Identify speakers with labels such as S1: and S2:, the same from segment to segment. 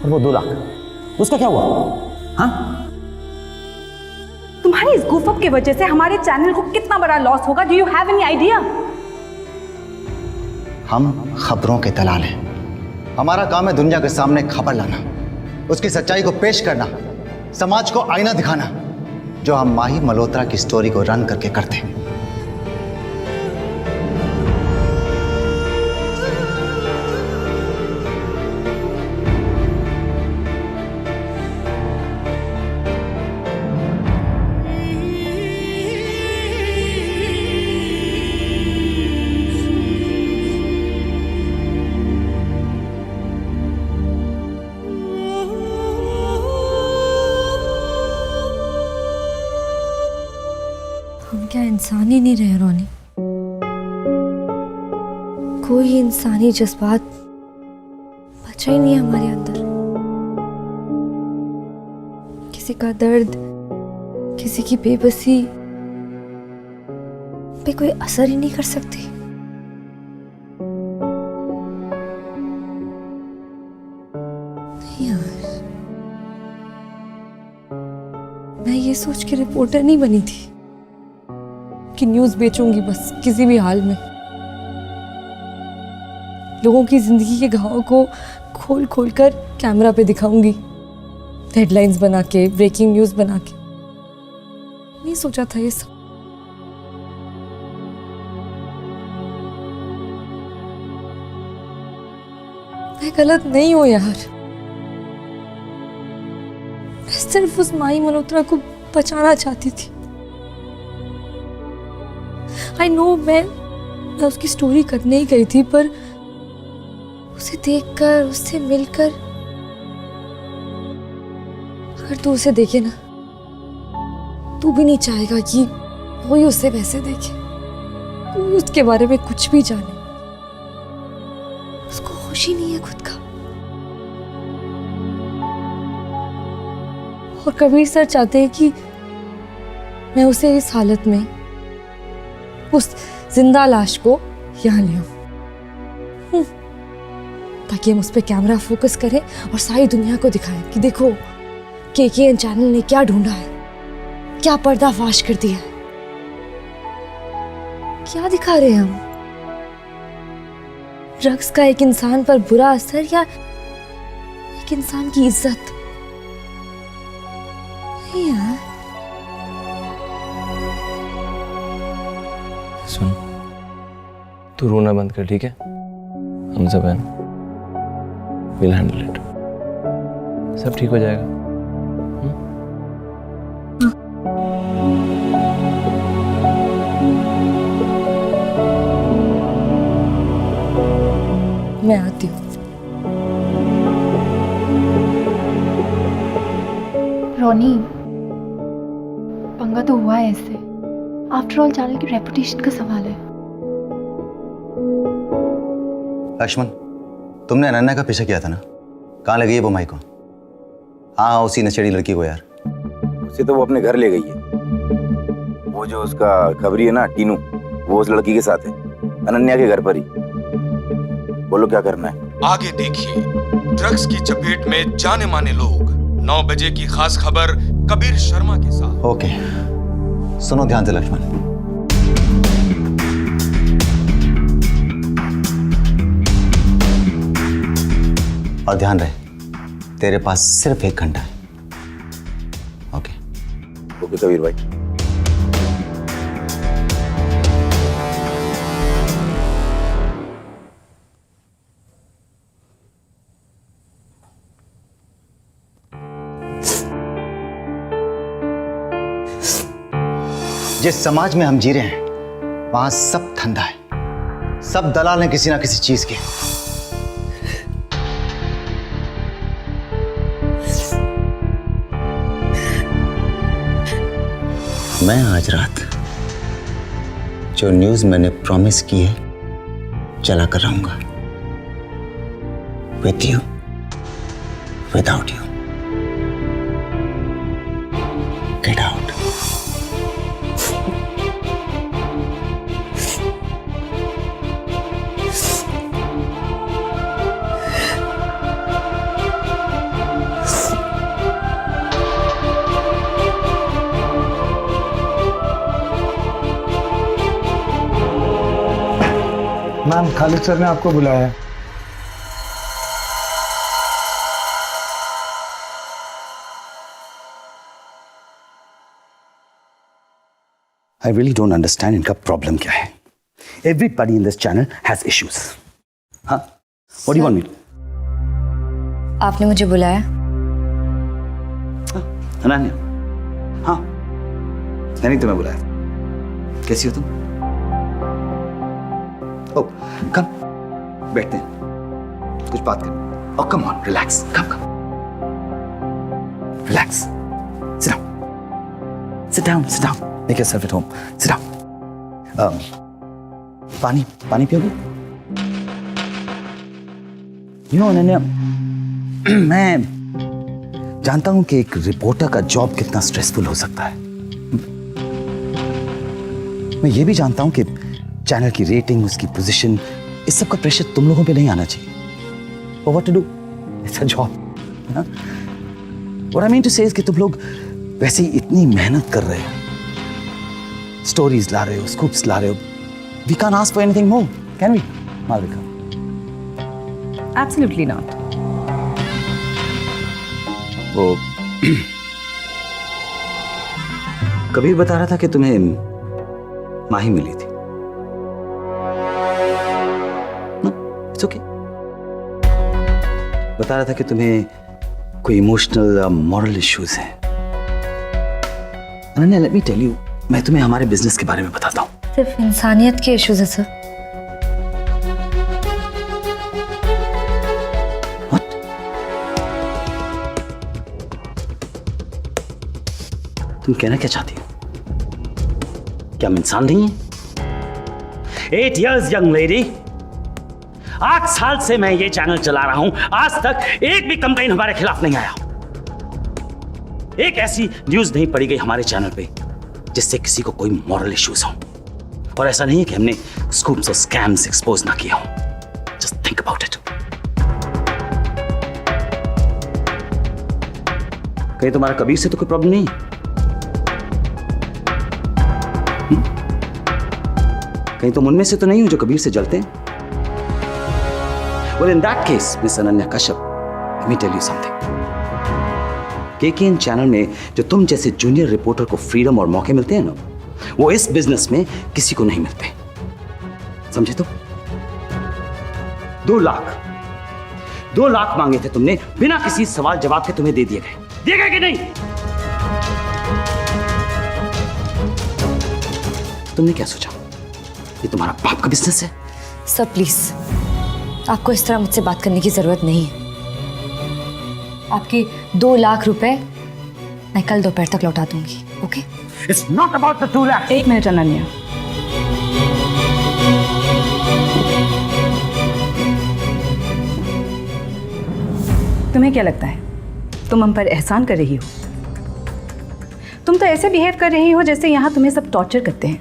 S1: और वो 2 लाख, उसका क्या हुआ? हाँ,
S2: तुम्हारी इस गुफअप की वजह से हमारे चैनल को कितना बड़ा लॉस होगा, do you have any idea?
S3: हम खबरों के दलाल हैं। हमारा काम है दुनिया के सामने खबर लाना, उसकी सच्चाई को पेश करना, समाज को आईना दिखाना, जो हम माही मल्होत्रा की स्टोरी को रन करके करते हैं।
S4: हम क्या इंसान ही नहीं रहे रोनी? कोई इंसानी जज्बात बचा ही नहीं हमारे अंदर। किसी का दर्द, किसी की बेबसी पे कोई असर ही नहीं कर सकती। नहीं यार, मैं ये सोच के रिपोर्टर नहीं बनी थी कि न्यूज़ बेचूंगी बस किसी भी हाल में। लोगों की जिंदगी के घाव को खोल खोल कर कैमरा पे दिखाऊंगी, हेडलाइंस बना के, ब्रेकिंग न्यूज़ बना के। नहीं सोचा था ये सब। मैं गलत नहीं हूं यार। मैं सिर्फ उस माही मल्होत्रा को बचाना चाहती थी। आई नो, मैं उसकी स्टोरी करने ही गई थी, पर उसे देखकर, उससे मिलकर, अगर तू उसे देखे ना, तू भी नहीं चाहेगा कि कोई उसे वैसे देखे, कोई उसके बारे में कुछ भी जाने। उसको होश ही नहीं है खुद का। और कबीर सर चाहते हैं कि मैं उसे इस हालत में, उस जिंदा लाश को यहाँ ले आऊं, ताकि हम उस पर कैमरा फोकस करें और सारी दुनिया को दिखाएं कि देखो केकेएन चैनल ने क्या ढूंढा है, क्या पर्दाफाश कर दिया है। क्या दिखा रहे हैं हम? ड्रग्स का एक इंसान पर बुरा असर या एक इंसान की इज्जत? नहीं यार।
S5: सुन, तू रोना बंद कर, ठीक है? हम सब हैं, विल हैंडल इट, सब ठीक हो जाएगा।
S4: मैं आती हूँ।
S6: रोनी, पंगा तो हुआ है इससे। आफ्टर ऑल चैनल की रेपुटेशन का सवाल है।
S3: लक्ष्मण, तुमने अनन्या का पीछा किया था ना? कहाँ लगी है वो माई को? हाँ, उसी नशेड़ी लड़की को यार।
S7: उसे तो वो अपने घर ले गई है। वो जो उसका खबरी है ना, टीनू, वो उस लड़की के साथ है, अनन्या के घर पर ही। बोलो क्या करना है?
S8: आगे देखिए, ड्रग्स की चपेट में जाने माने लोग, 9 बजे की खास खबर कबीर शर्मा के साथ।
S3: ओके, सुनो ध्यान से लक्ष्मण। और ध्यान रहे, तेरे पास सिर्फ 1 घंटा है। ओके
S7: ओके कबीर भाई।
S3: जिस समाज में हम जी रहे हैं, वहां सब धंधा है, सब दलाल हैं किसी ना किसी चीज के। मैं आज रात जो न्यूज मैंने प्रॉमिस की है चला कर रहूंगा, with you, without you. Get out.
S9: Ma'am Khalid sir ने आपको बुलाया है।
S1: I really don't understand इनका प्रॉब्लम क्या है। Everybody in this channel has issues. हाँ? What do you want me?
S4: आपने मुझे बुलाया?
S1: अनन्या, हाँ, मैंने तुम्हें बुलाया। कैसी हो तुम? ओह, कम, बैठते हैं, कुछ बात करें। Oh, come on, relax, come, relax, sit down, make yourself at home, sit down. पानी पियोगे? अनन्या, मैं जानता हूं कि एक रिपोर्टर का जॉब कितना स्ट्रेसफुल हो सकता है। मैं ये भी जानता हूं कि चैनल की रेटिंग, उसकी पोजीशन, इस सब का प्रेशर तुम लोगों पे नहीं आना चाहिए। But what to do? It's a job. What I mean to say is कि तुम लोग वैसे ही इतनी मेहनत कर रहे हो, स्टोरीज ला रहे हो, स्कूप्स ला रहे हो। We can't ask for anything more, can we, Malvika?
S2: Absolutely not.
S1: वो कबीर बता रहा था कि तुम्हें माही मिली थी। It's okay. बता रहा था कि तुम्हें कोई इमोशनल मॉरल इश्यूज हैं। Ananya, let me tell you, मैं तुम्हें हमारे बिजनेस के बारे में बताता हूँ।
S4: सिर्फ इंसानियत के इश्यूज है सर।
S1: तुम कहना क्या चाहती हो? क्या हम इंसान नहीं हैं? 8 years young lady, 8 साल से मैं ये चैनल चला रहा हूं, आज तक एक भी कंप्लेन हमारे खिलाफ नहीं आया। एक ऐसी न्यूज नहीं पड़ी गई हमारे चैनल पे जिससे किसी को कोई मॉरल इश्यूज हो। और ऐसा नहीं है कि हमने स्कूप्स और स्कैम्स एक्सपोज ना किया हो। Just think about it. कहीं तुम्हारा कबीर से तो कोई प्रॉब्लम नहीं? कहीं तुम उनमें से तो नहीं हो जो कबीर से जलते हैं? Well, in that case, Miss Ananya Kashyap, let me tell you something. KKN channel में जो तुम जैसे जूनियर रिपोर्टर को फ्रीडम और मौके मिलते हैं ना, वो इस बिजनेस में किसी को नहीं मिलते। समझे तुम? 2 लाख मांगे थे तुमने, बिना किसी सवाल जवाब के तुम्हें दे दिए गए कि नहीं? तुमने क्या सोचा ये तुम्हारा बाप का बिजनेस है?
S4: सर प्लीज, आपको इस तरह मुझसे बात करने की जरूरत नहीं है। आपके 2 लाख रुपए मैं कल दोपहर तक लौटा दूंगी। Okay?
S1: It's not about the 2 lakhs.
S2: 1 minute Ananya, तुम्हें क्या लगता है तुम हम पर एहसान कर रही हो? तुम तो ऐसे बिहेव कर रही हो जैसे यहाँ तुम्हें सब टॉर्चर करते हैं।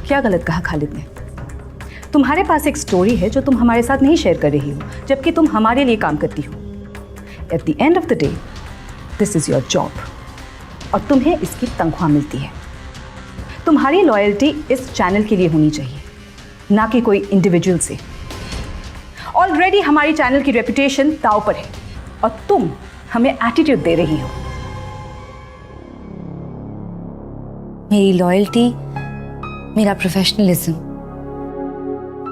S2: क्या गलत कहा खालिद ने? तुम्हारे पास एक स्टोरी है जो तुम हमारे साथ नहीं शेयर कर रही हो, जबकि तुम हमारे लिए काम करती हो। At the end of the day this is your job और तुम्हें इसकी तनख्वाह मिलती है। तुम्हारी लॉयल्टी इस चैनल के लिए होनी चाहिए, ना कि कोई इंडिविजुअल से। ऑलरेडी हमारी चैनल की रेपुटेशन दांव पर है और तुम हमें एटीट्यूड दे रही हो।
S4: मेरी लॉयल्टी, मेरा प्रोफेशनलिज्म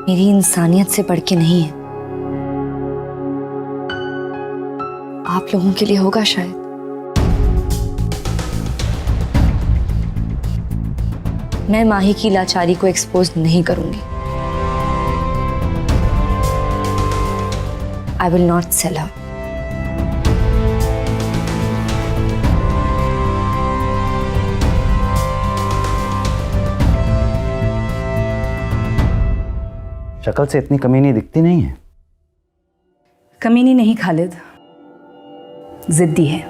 S4: मेरी इंसानियत से बढ़ के नहीं है। आप लोगों के लिए होगा शायद। मैं माही की लाचारी को एक्सपोज नहीं करूंगी। आई विल नॉट सेल हर।
S1: शक्ल से इतनी कमीनी दिखती नहीं है।
S2: कमीनी नहीं खालिद, जिद्दी है।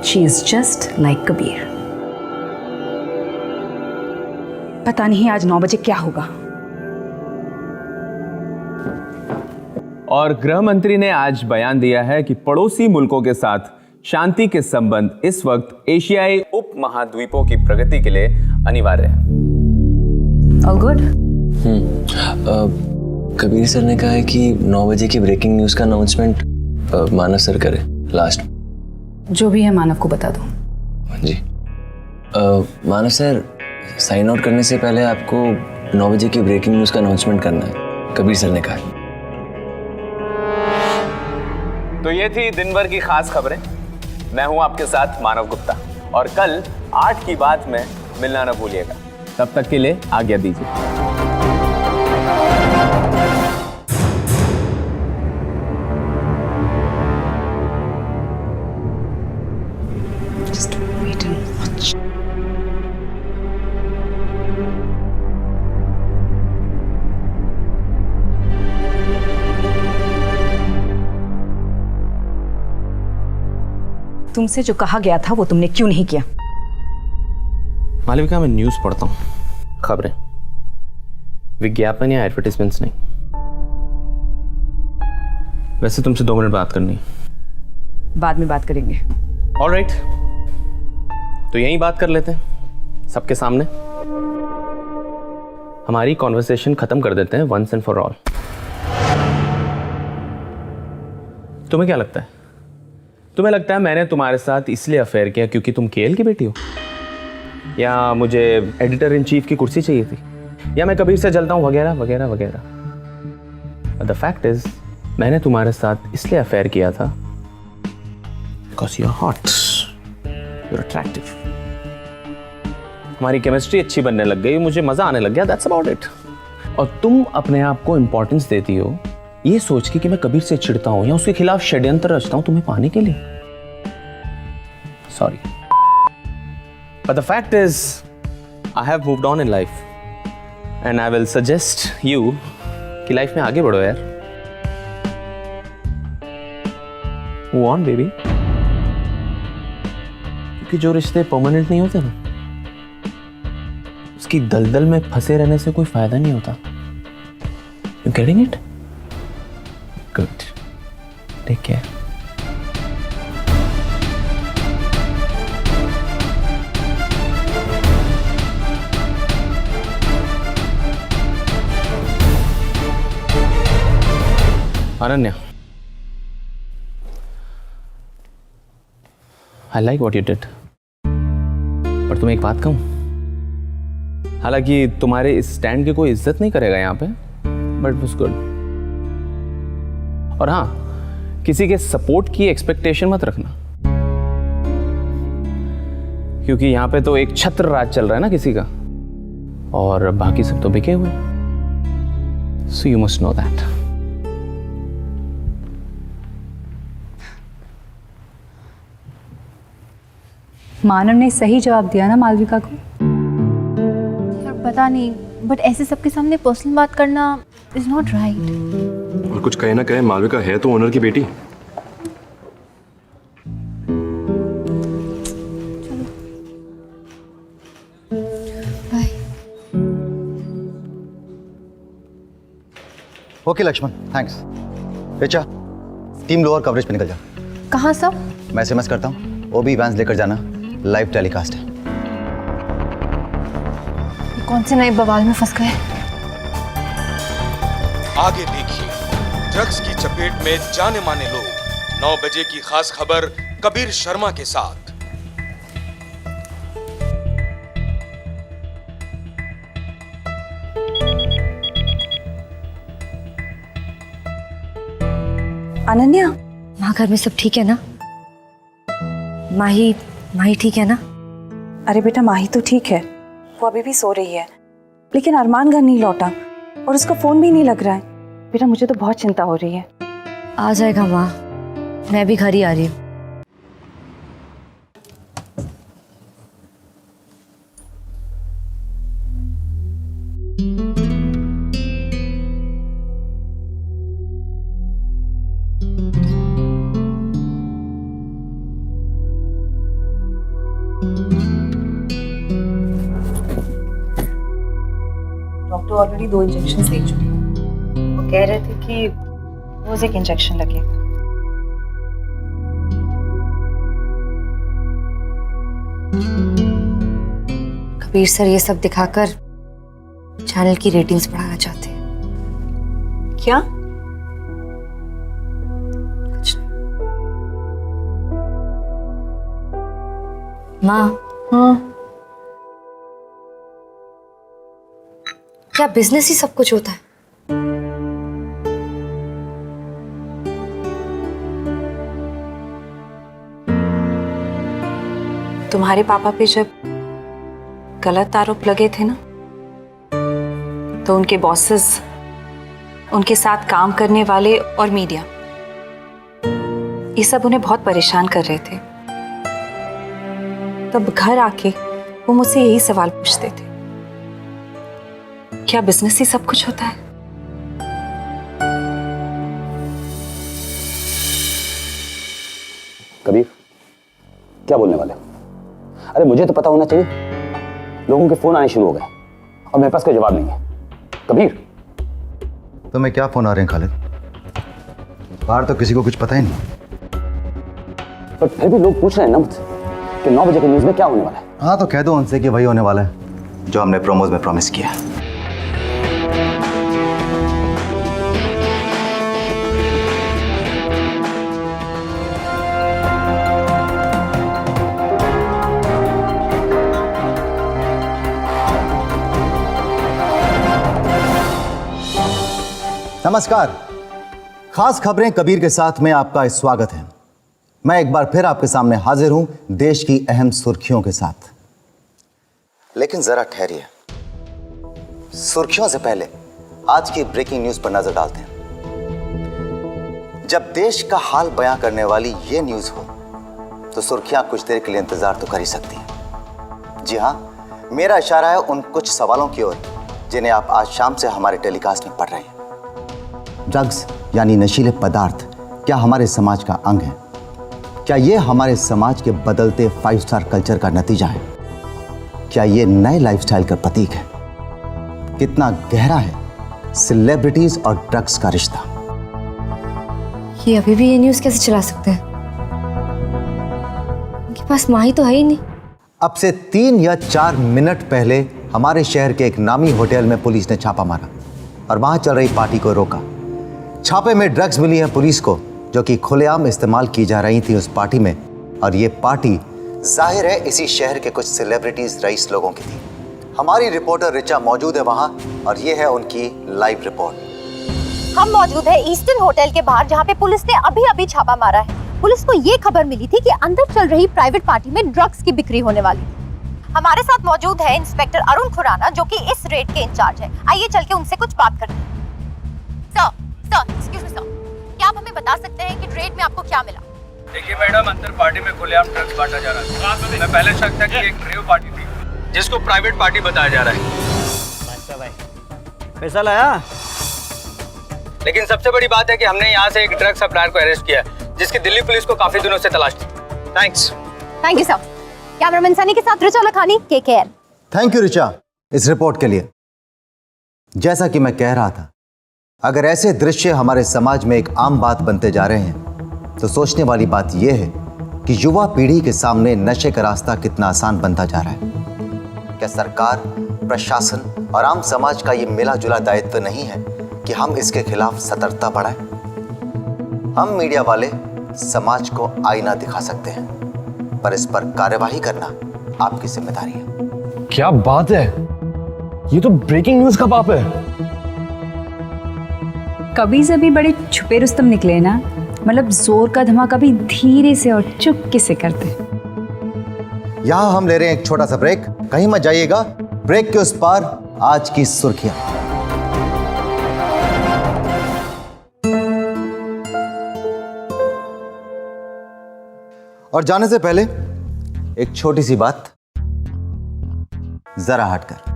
S2: She is just like Kabir. पता नहीं आज 9 बजे क्या होगा।
S5: और गृह मंत्री ने आज बयान दिया है कि पड़ोसी मुल्कों के साथ शांति के संबंध इस वक्त एशियाई उप महाद्वीपों की प्रगति के लिए अनिवार्य है।
S2: All good.
S5: कबीर सर ने कहा है कि 9 बजे की ब्रेकिंग न्यूज़ का अनाउंसमेंट मानव सर करे लास्ट।
S2: जो भी है मानव को बता दो।
S5: हाँ जी। मानव सर, साइन आउट करने से पहले आपको 9 बजे की ब्रेकिंग न्यूज़ का अनाउंसमेंट करना है, कबीर सर ने कहा है।
S10: तो ये थी दिन भर की खास खबरें। मैं हूं आपके साथ मानव गुप्ता, और कल 8 की बात में मिलना न भूलिएगा। तब तक के लिए आज्ञा दीजिए।
S2: Just wait and watch. तुमसे जो कहा गया था वो तुमने क्यों नहीं किया?
S10: मालविका, मैं न्यूज़ पढ़ता हूँ, खबरें, विज्ञापन या एडवर्टाइजमेंट्स नहीं। वैसे तुमसे 2 मिनट बात करनी है।
S2: बाद में बात करेंगे।
S10: ऑलराइट, तो यहीं बात कर लेते हैं सबके सामने। हमारी कॉन्वर्सेशन खत्म कर देते हैं वंस एंड फॉर ऑल। तुम्हें क्या लगता है? तुम्हें लगता है मैंने तुम्हारे साथ इसलिए अफेयर किया क्योंकि तुम केएल की बेटी हो, या मुझे एडिटर इन चीफ की कुर्सी चाहिए थी, या मैं कबीर से जलता हूं, वगैरह वगैरह वगैरह। द फैक्ट इज, मैंने तुम्हारे साथ इसलिए अफेयर किया था because you are hot, you are attractive. हमारी केमिस्ट्री अच्छी बनने लग गई, मुझे मजा आने लग गया, दैट्स अबाउट इट। और तुम अपने आप को इंपॉर्टेंस देती हो ये सोच के कि मैं कबीर से चिढ़ता हूं या उसके खिलाफ षड्यंत्र रचता हूं तुम्हें पाने के लिए। Sorry, but the fact is I have moved on in life and I will suggest you कि लाइफ में आगे बढ़ो यार। Move on baby, क्योंकि जो रिश्ते परमानेंट नहीं होते ना, उसकी दलदल में फंसे रहने से कोई फायदा नहीं होता। You getting it? Good. Take care. Ananya, I like what you did. पर तुम्हें एक बात कहूं, हालांकि तुम्हारे इस स्टैंड की कोई इज्जत नहीं करेगा यहाँ पे, बट इट वाज गुड। और हाँ, किसी के सपोर्ट की एक्सपेक्टेशन मत रखना, क्योंकि यहाँ पे तो एक छत्र राज चल रहा है ना किसी का, और बाकी सब तो बिके हुए। So you must know that.
S2: Manav ने सही जवाब दिया ना मालविका को?
S6: यार पता नहीं, बट ऐसे सबके सामने पर्सनल बात करना इज नॉट राइट।
S11: और कुछ कहे ना कहे, मालविका है तो ओनर की बेटी।
S6: Bye.
S3: Okay Lakshman, thanks. Richa, team lower coverage पे निकल जा।
S6: कहाँ सब?
S3: मैं एसएमएस करता हूँ, ओबी वैंस लेकर जाना, लाइव टेलीकास्ट है।
S6: कौन से नए बवाल में फंस गए?
S8: आगे देखिए, ड्रग्स की चपेट में जाने माने लोग। 9 बजे की खास खबर कबीर शर्मा के साथ।
S2: अनन्या,
S4: माँ घर में सब ठीक है ना? माही ठीक है ना?
S2: अरे बेटा, माही तो ठीक है, वो अभी भी सो रही है, लेकिन अरमान घर नहीं लौटा और उसका फोन भी नहीं लग रहा है। बेटा मुझे तो बहुत चिंता हो रही है।
S4: आ जाएगा माँ, मैं भी घर ही आ रही हूँ।
S2: डॉक्टर ऑलरेडी 2 इंजेक्शन दे चुके हैं। वो कह रहे थे कि रोज एक इंजेक्शन लगेगा।
S4: कबीर सर ये सब दिखाकर चैनल की रेटिंग्स बढ़ाना चाहते हैं।
S2: क्या?
S4: कुछ नहीं। माँ,
S2: हाँ,
S4: क्या बिजनेस ही सब कुछ होता है?
S2: तुम्हारे पापा पे जब गलत आरोप लगे थे ना, तो उनके बॉसेस, उनके साथ काम करने वाले और मीडिया, ये सब उन्हें बहुत परेशान कर रहे थे। तब घर आके वो मुझसे यही सवाल पूछते थे, क्या बिजनेस ही सब कुछ होता है?
S1: कबीर, क्या बोलने वाले हो? अरे मुझे तो पता होना चाहिए। लोगों के फोन आने शुरू हो गए और मेरे पास कोई जवाब नहीं है। कबीर,
S3: तुम्हें क्या फोन आ रहे हैं खालिद? बाहर तो किसी को कुछ पता ही नहीं।
S1: पर फिर भी लोग पूछ रहे हैं ना मुझसे कि 9 बजे के न्यूज में क्या होने वाला है।
S3: हाँ, तो कह दो उनसे कि वही होने वाला है जो हमने प्रोमोज में प्रॉमिस किया। नमस्कार, खास खबरें कबीर के साथ में आपका स्वागत है। मैं एक बार फिर आपके सामने हाजिर हूं देश की अहम सुर्खियों के साथ। लेकिन जरा ठहरिए, सुर्खियों से पहले आज की ब्रेकिंग न्यूज पर नजर डालते हैं। जब देश का हाल बयां करने वाली ये न्यूज हो तो सुर्खियां कुछ देर के लिए इंतजार तो कर ही सकती हैं। जी हां, मेरा इशारा है उन कुछ सवालों की ओर जिन्हें आप आज शाम से हमारे टेलीकास्ट में पढ़ रहे हैं। ड्रग्स यानी नशीले पदार्थ क्या हमारे समाज का अंग है? क्या ये हमारे समाज के बदलते 5 स्टार कल्चर का नतीजा है? क्या ये नए लाइफस्टाइल का प्रतीक है? कितना गहरा है सेलिब्रिटीज और ड्रग्स का रिश्ता?
S4: ये अभी भी ये न्यूज़ कैसे चला सकते हैं? उनके पास माही तो है ही नहीं।
S3: अब से 3 या 4 मिनट पहले हमारे शहर के एक नामी होटल में पुलिस ने छापा मारा और वहां चल रही पार्टी को रोका। छापे में ड्रग्स मिली है पुलिस को जो कि खुलेआम इस्तेमाल की जा रही थी उस पार्टी में, और ये पार्टी जाहिर है इसी शहर के कुछ सेलिब्रिटीज रईस लोगों की थी। हमारी रिपोर्टर रिचा मौजूद है वहां और ये है उनकी लाइव रिपोर्ट।
S12: हम मौजूद है ईस्टर्न होटल के बाहर जहां पे पुलिस ने अभी छापा मारा है। पुलिस को ये खबर मिली थी कि अंदर चल रही प्राइवेट पार्टी में ड्रग्स की बिक्री होने वाली थी। हमारे साथ मौजूद है इंस्पेक्टर अरुण खुराना जो कि इस रेड के इंचार्ज है। आइए चल के उनसे कुछ बात करते हैं। सर, एक्सक्यूज मी सर, क्या आप हमें बता सकते हैं कि रेड में आपको क्या मिला?
S10: देखिए मैडम, अंदर पार्टी में खुलेआम ड्रग्स बांटा जा रहा है। मैं पहले शक था कि एक रेव पार्टी थी जिसको प्राइवेट पार्टी बताया जा रहा है।
S1: भाई, पैसा लाया?
S10: लेकिन सबसे बड़ी बात है कि हमने यहाँ से एक ड्रग सप्लायर को अरेस्ट किया है जिसकी दिल्ली पुलिस को काफी दिनों से तलाश थी। Thanks.
S12: Thank you sir. Cameraman Sunny के साथ Richa Lakhani, KKN।
S3: Thank you Richa इस रिपोर्ट के लिए। जैसा कि मैं कह रहा था, अगर ऐसे दृश्य हमारे समाज में एक आम बात बनते जा रहे हैं तो सोचने वाली बात यह है कि युवा पीढ़ी के सामने नशे का रास्ता कितना आसान बनता जा रहा है। क्या सरकार, प्रशासन और आम समाज का ये मिला जुला दायित्व नहीं है कि हम इसके खिलाफ सतर्कता बढ़ाएं? हम मीडिया वाले समाज को आईना दिखा सकते हैं, पर इस पर कार्यवाही करना आपकी जिम्मेदारी है।
S11: क्या बात है, ये तो ब्रेकिंग न्यूज का बाप है।
S2: कभी सभी बड़े छुपे रुस्तम निकले ना, मतलब जोर का धमाका भी धीरे से और चुपके से करते।
S3: यहां हम ले रहे हैं एक छोटा सा ब्रेक, कहीं मत जाइएगा। ब्रेक के उस पार आज की सुर्खियां। और जाने से पहले एक छोटी सी बात, जरा हटकर।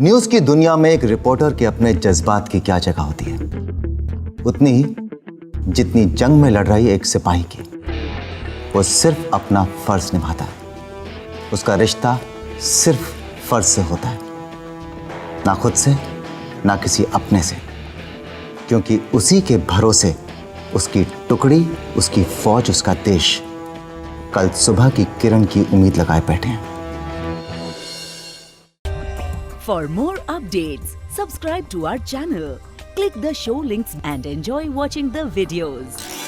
S3: न्यूज की दुनिया में एक रिपोर्टर के अपने जज्बात की क्या जगह होती है, उतनी ही जितनी जंग में लड़ रही एक सिपाही की। वो सिर्फ अपना फर्ज निभाता है, उसका रिश्ता सिर्फ फर्ज से होता है, ना खुद से ना किसी अपने से, क्योंकि उसी के भरोसे उसकी टुकड़ी, उसकी फौज, उसका देश कल सुबह की किरण की उम्मीद लगाए बैठे हैं।
S13: For more updates, subscribe to our channel, click the show links and enjoy watching the videos.